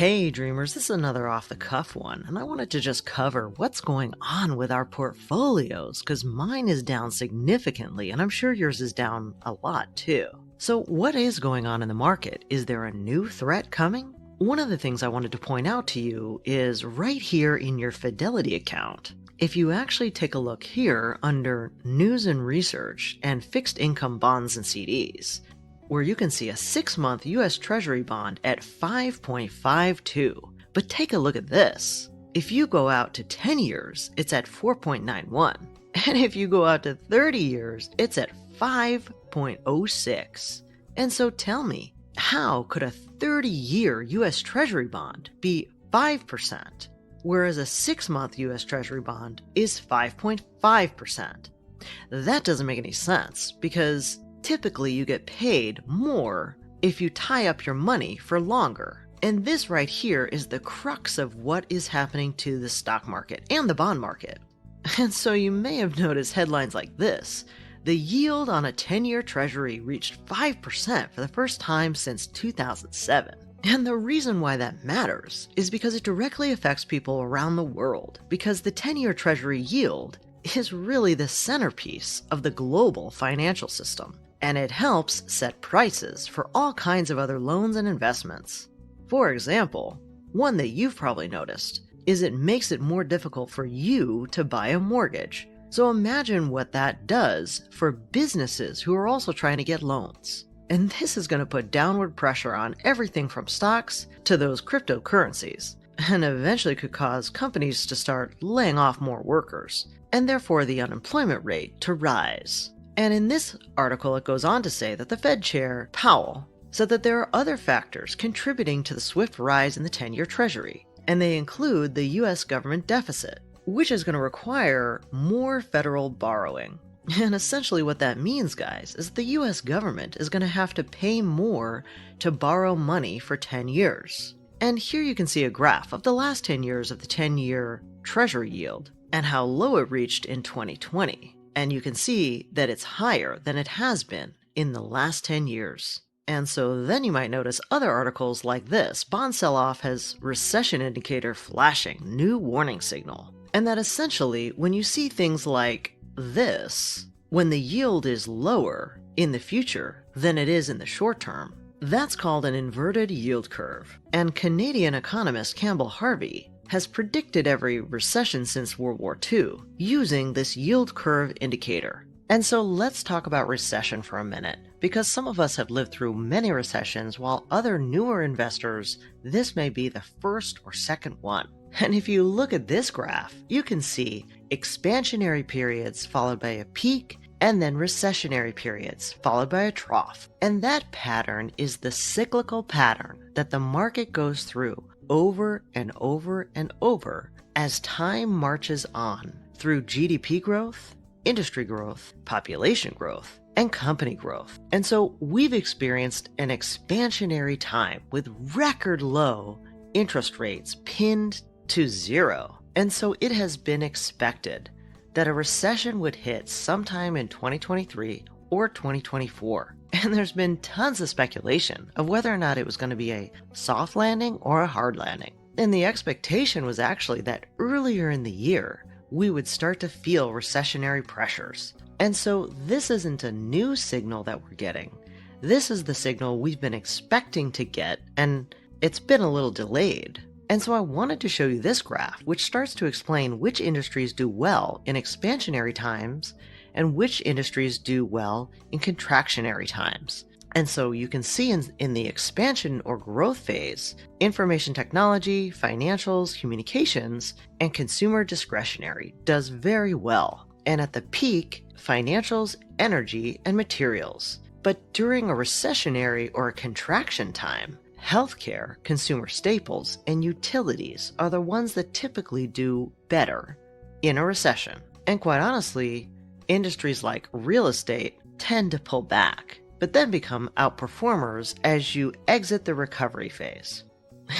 Hey dreamers, this is another off the cuff one, and I wanted to just cover what's going on with our portfolios because mine is down significantly, and I'm sure yours is down a lot too. So, what is going on in the market? Is there a new threat coming? One of the things I wanted to point out to you is right here in your Fidelity account. If you actually take a look here under News and Research and Fixed Income Bonds and CDs, where you can see a 6-month US Treasury bond at 5.52. But take a look at this. If you go out to 10 years, it's at 4.91. And if you go out to 30 years, it's at 5.06. And so tell me, how could a 30-year US Treasury bond be 5%, whereas a 6-month US Treasury bond is 5.5%? That doesn't make any sense, because typically you get paid more if you tie up your money for longer. And this right here is the crux of what is happening to the stock market and the bond market. And so you may have noticed headlines like this. The yield on a 10-year treasury reached 5% for the first time since 2007. And the reason why that matters is because it directly affects people around the world, because the 10-year treasury yield is really the centerpiece of the global financial system, and it helps set prices for all kinds of other loans and investments. For example, one that you've probably noticed is it makes it more difficult for you to buy a mortgage. So imagine what that does for businesses who are also trying to get loans. And this is going to put downward pressure on everything from stocks to those cryptocurrencies, and eventually could cause companies to start laying off more workers, and therefore the unemployment rate to rise. And in this article, it goes on to say that the Fed Chair, Powell, said that there are other factors contributing to the swift rise in the 10-year Treasury, and they include the US government deficit, which is going to require more federal borrowing. And essentially what that means, guys, is the US government is going to have to pay more to borrow money for 10 years. And here you can see a graph of the last 10 years of the 10-year Treasury yield and how low it reached in 2020. And you can see that it's higher than it has been in the last 10 years. And so then you might notice other articles like this. Bond sell-off has recession indicator flashing, new warning signal. And that essentially, when you see things like this, when the yield is lower in the future than it is in the short term, that's called an inverted yield curve. And Canadian economist Campbell Harvey has predicted every recession since World War II using this yield curve indicator. And so let's talk about recession for a minute, because some of us have lived through many recessions, while other newer investors, this may be the first or second one. And if you look at this graph, you can see expansionary periods followed by a peak, and then recessionary periods followed by a trough. And that pattern is the cyclical pattern that the market goes through over and over and over as time marches on through GDP growth, industry growth, population growth, and company growth. And so we've experienced an expansionary time with record low interest rates pinned to zero. And so it has been expected that a recession would hit sometime in 2023 or 2024. And there's been tons of speculation of whether or not it was going to be a soft landing or a hard landing. And the expectation was actually that earlier in the year, we would start to feel recessionary pressures. And so this isn't a new signal that we're getting. This is the signal we've been expecting to get, and it's been a little delayed. And so I wanted to show you this graph, which starts to explain which industries do well in expansionary times and which industries do well in contractionary times. And so you can see in the expansion or growth phase, information technology, financials, communications, and consumer discretionary does very well. And at the peak, financials, energy, and materials. But during a recessionary or a contraction time, healthcare, consumer staples, and utilities are the ones that typically do better in a recession. And quite honestly, industries like real estate tend to pull back, but then become outperformers as you exit the recovery phase.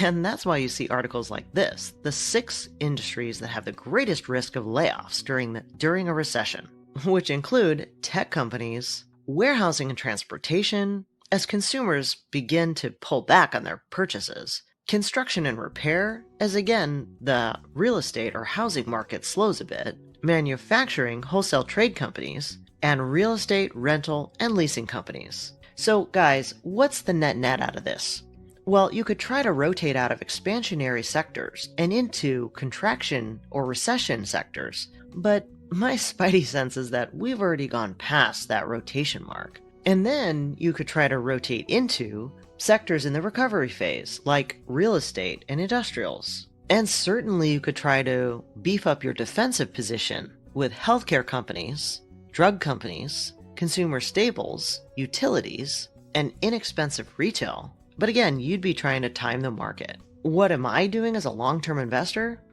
And that's why you see articles like this, the 6 industries that have the greatest risk of layoffs during a recession, which include tech companies, warehousing and transportation, as consumers begin to pull back on their purchases, Construction and repair, as again, the real estate or housing market slows a bit, manufacturing, wholesale trade companies, and real estate, rental, and leasing companies. So guys, what's the net out of this? Well, you could try to rotate out of expansionary sectors and into contraction or recession sectors, but my spidey sense is that we've already gone past that rotation mark. And then you could try to rotate into sectors in the recovery phase, like real estate and industrials. And certainly you could try to beef up your defensive position with healthcare companies, drug companies, consumer staples, utilities, and inexpensive retail. But again, you'd be trying to time the market. What am I doing as a long-term investor?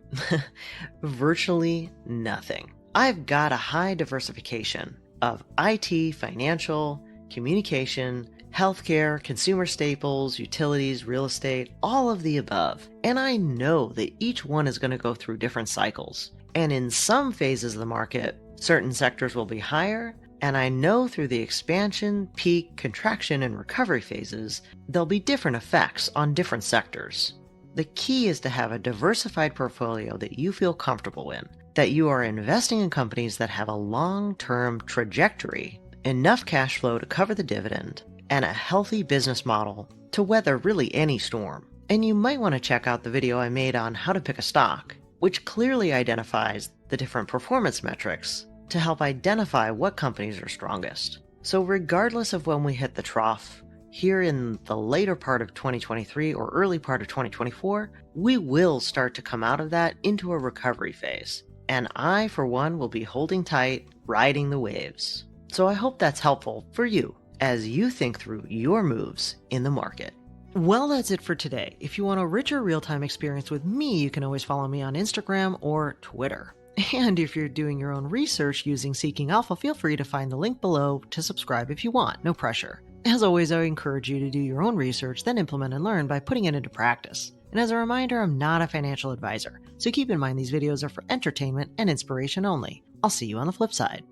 Virtually nothing. I've got a high diversification of IT, financial, communication, healthcare, consumer staples, utilities, real estate, all of the above. And I know that each one is going to go through different cycles. And in some phases of the market, certain sectors will be higher. And I know through the expansion, peak, contraction, and recovery phases, there'll be different effects on different sectors. The key is to have a diversified portfolio that you feel comfortable in, that you are investing in companies that have a long-term trajectory, enough cash flow to cover the dividend, and a healthy business model to weather really any storm. And you might want to check out the video I made on how to pick a stock, which clearly identifies the different performance metrics to help identify what companies are strongest. So regardless of when we hit the trough, here in the later part of 2023 or early part of 2024, we will start to come out of that into a recovery phase. And I, for one, will be holding tight, riding the waves. So I hope that's helpful for you as you think through your moves in the market. Well, that's it for today. If you want a richer real-time experience with me, you can always follow me on Instagram or Twitter. And if you're doing your own research using Seeking Alpha, feel free to find the link below to subscribe if you want, no pressure. As always, I encourage you to do your own research, then implement and learn by putting it into practice. And as a reminder, I'm not a financial advisor, so keep in mind these videos are for entertainment and inspiration only. I'll see you on the flip side.